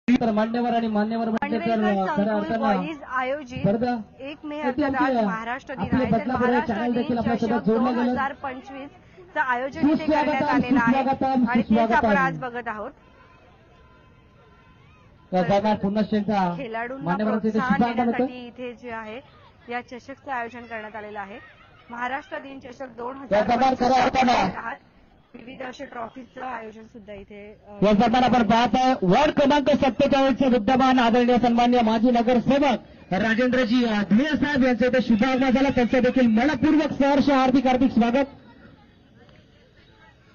तर मान्यवर आणि मान्यवर बॉईज आयोजित 1 मे अर्थात आज महाराष्ट्र दिन आहे. तर महाराष्ट्र दिन चषक 2025 चं आयोजन इथे करण्यात आलेलं आहे आणि तेच आपण आज बघत आहोत. खेळाडूंना प्रोत्साहन देण्यासाठी इथे जे आहे या चषकचं आयोजन करण्यात आलेलं आहे. महाराष्ट्र दिन चषक 2025 विविध अशा ट्रॉफीचं आयोजन सुद्धा इथे आपण पाहत आहे. वॉर्ड क्रमांक 47चे विद्यमान आदरणीय सन्मान्य माजी नगरसेवक राजेंद्रजी धुळे साहेब यांचं इथे शुभागमन झालं. त्यांचं देखील मनपूर्वक सहर्ष हार्दिक स्वागत.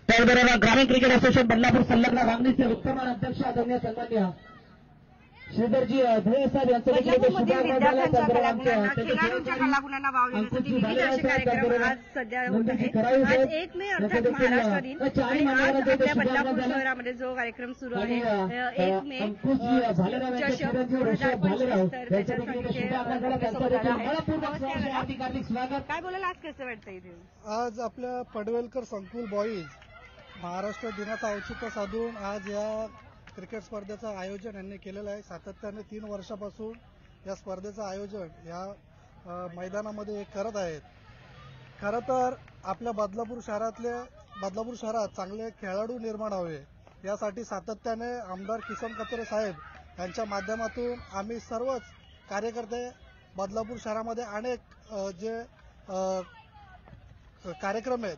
त्याचबरोबर ग्रामीण क्रिकेट असोसिएशन बदलापूर संलग्न वागणीचे विद्यमान अध्यक्ष आदरणीय सन्मान्य श्रीधरजी धुळे साहेब यांचं विद्यार्थ्यांच्या खेळाडूंच्या कलागुणांना वाव देण्यासाठी विविध असे कार्यक्रम आज सध्या होत आहेत. आज 1 मे अर्थात महाराष्ट्र दिन आणि आज आपल्या बदलापूर शहरामध्ये जो कार्यक्रम सुरू आहे 1 मे चषक 2025 तर त्याच्यासाठी काय बोलायला आज कसं वाटतं इथे? आज आपल्या पडवेलकर संकुल बॉईज महाराष्ट्र दिनाचं औचित्य साधून आज या क्रिकेट स्पर्धेचं आयोजन यांनी केलेलं आहे. सातत्याने 3 वर्षापासून या स्पर्धेचं आयोजन या मैदानामध्ये करत आहेत. खरं तर आपल्या बदलापूर शहरात चांगले खेळाडू निर्माण व्हावे यासाठी सातत्याने आमदार किसन कचोरे साहेब यांच्या माध्यमातून आम्ही सर्वच कार्यकर्ते बदलापूर शहरामध्ये अनेक जे कार्यक्रम आहेत,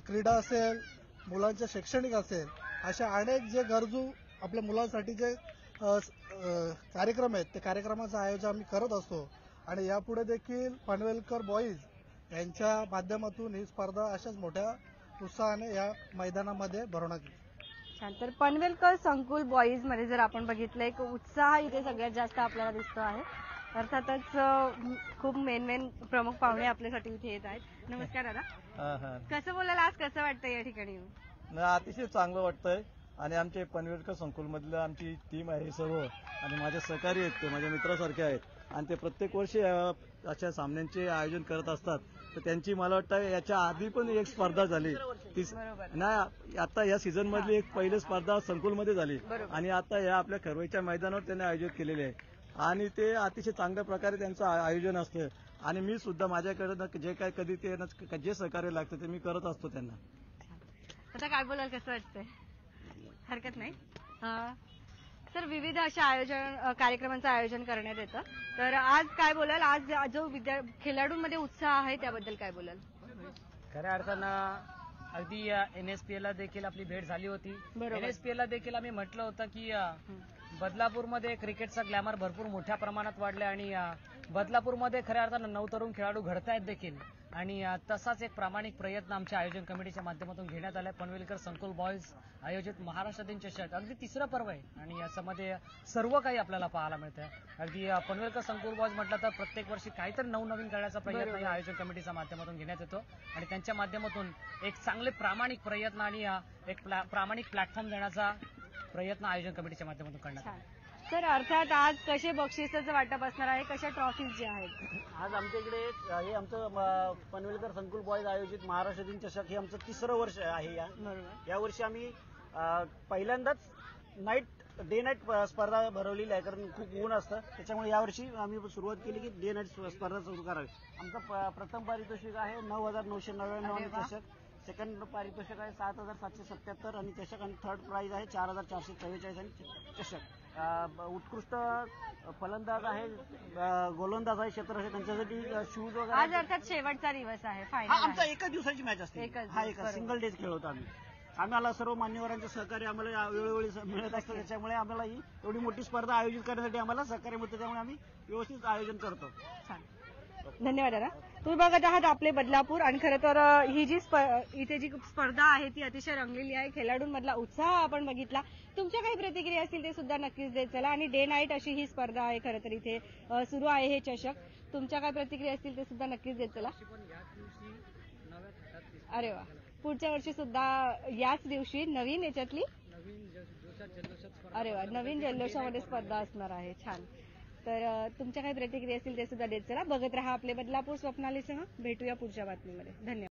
क्रीडा असेल, मुलांचे शैक्षणिक असेल, अशा अनेक जे गरजू आपल्या मुलांसाठी जे कार्यक्रम आहेत ते कार्यक्रमाचं आयोजन आम्ही करत असतो आणि यापुढे देखील पनवेलकर बॉईज यांच्या माध्यमातून ही स्पर्धा अशाच मोठ्या उत्साहाने या मैदानामध्ये भरवण्यात येईल. तर पनवेलकर संकुल बॉईज मध्ये जर आपण बघितलं एक उत्साह इथे सगळ्यात जास्त आपल्याला दिसतो आहे. अर्थातच खूप मेन प्रमुख पाहुणे आपल्यासाठी इथे येत आहेत. नमस्कार दादा. कसं बोलायला आज कसं वाटतं या ठिकाणी? अतिशय चांगलं वाटतंय आणि आमचे पनवेलकर संकुल मधलं आमची टीम आहे सर्व आणि माझे सहकारी आहेत, ते माझ्या मित्रासारखे आहेत आणि ते प्रत्येक वर्षी अशा सामन्यांचे आयोजन करत असतात. तर त्यांची मला वाटतं याच्या आधी पण एक स्पर्धा झाली नाही, आता या सीझन मधली एक पहिली स्पर्धा संकुलमध्ये झाली आणि आता या आपल्या खरवईच्या मैदानावर त्यांनी आयोजित केलेले आहे आणि ते अतिशय चांगल्या प्रकारे त्यांचं आयोजन असतं आणि मी सुद्धा माझ्याकडे जे काय कधी ते जे सहकार्य लागतं ते मी करत असतो त्यांना. आता काय बोलाल कसं वाटतंय? हरकत नाही. तर विविध अशा कार्यक्रमांचं आयोजन करण्यात येतं. तर आज काय बोलाल, आज जो खेळाडूंमध्ये उत्साह आहे त्याबद्दल काय बोलाल? खऱ्या अर्थानं अगदी NSPL देखील आपली भेट झाली होती. NSPL देखील आम्ही म्हटलं होतं की बदलापूरमध्ये क्रिकेटचा ग्लॅमर भरपूर मोठ्या प्रमाणात वाढलाय आणि बदलापूरमध्ये खऱ्या अर्थानं नवतरुण खेळाडू घडतायत देखील आणि तसाच एक प्रामाणिक प्रयत्न आमच्या आयोजन कमिटीच्या माध्यमातून घेण्यात आलाय. पनवेलकर संकुल बॉईज आयोजित महाराष्ट्र दिन चषक अगदी तिसरं पर्व आहे आणि याच्यामध्ये सर्व काही आपल्याला पाहायला मिळतंय. अगदी पनवेलकर संकुल बॉईज म्हटलं तर प्रत्येक वर्षी काहीतरी नवनवीन करण्याचा प्रयत्न या आयोजन कमिटीच्या माध्यमातून घेण्यात येतो आणि त्यांच्या माध्यमातून एक चांगले प्रामाणिक प्रयत्न आणि एक प्रामाणिक प्लॅटफॉर्म देण्याचा प्रयत्न आयोजन कमिटीच्या माध्यमातून करण्यात आला. तर अर्थात आज कसे बक्षिसाचं वाटप असणार आहे, कशा ट्रॉफीज जे आहेत? आज आमच्या इकडे हे आमचं पनवेलकर संकुल बॉईज आयोजित महाराष्ट्र दिन चषक हे आमचं 3रं वर्ष आहे. या वर्षी आम्ही पहिल्यांदाच डे नाईट स्पर्धा भरवलेली आहे, कारण खूप ऊन असतं त्याच्यामुळे यावर्षी आम्ही सुरुवात केली की डे नाईट स्पर्धा सुरू करावी. आमचं प्रथम पारितोषिक आहे 9,999 चषक, सेकंड पारितोषिक आहे 7,777 आणि चषक आणि थर्ड प्राइज आहे 4,444 आणि चषक. उत्कृष्ट फलंदाज आहे, गोलंदाज आहे, क्षेत्ररक्षक त्यांच्यासाठी शूज वगैरे. आज अर्थात शेवटचा दिवस आहे, आमचा एकाच दिवसाची मॅच असते. हा एक सिंगल डेज खेळ होता. आम्हाला सर्व मान्यवरांचं सहकार्य आम्हाला वेळोवेळी मिळत असतं, त्याच्यामुळे आम्हाला ही एवढी मोठी स्पर्धा आयोजित करण्यासाठी आम्हाला सहकार्य मिळतं, त्यामुळे आम्ही व्यवस्थित आयोजन करतो. धन्यवाद दादा. तुम्ही बघत आहात आपले बदलापूर आणि खरं तर ही जी इथे जी स्पर्धा आहे ती अतिशय रंगलेली आहे. खेळाडूंमधला उत्साह आपण बघितला. तुमच्या काही प्रतिक्रिया असतील ते सुद्धा नक्कीच देत चला आणि डे नाईट अशी ही स्पर्धा आहे खरं तर इथे सुरू आहे हे चषक. तुमच्या काय प्रतिक्रिया असतील ते सुद्धा नक्कीच देत चला. अरे वा, पुढच्या वर्षी सुद्धा याच दिवशी नवीन याच्यातली अरे वा नवीन जल्लोषामध्ये स्पर्धा असणार आहे. छान. तर तुमच्या काही प्रतिक्रिया असतील ते सुद्धा देत चला. बघत राहा आपले बदलापूर स्वप्नालीसह. भेटूया पुढच्या बातमीमध्ये. धन्यवाद.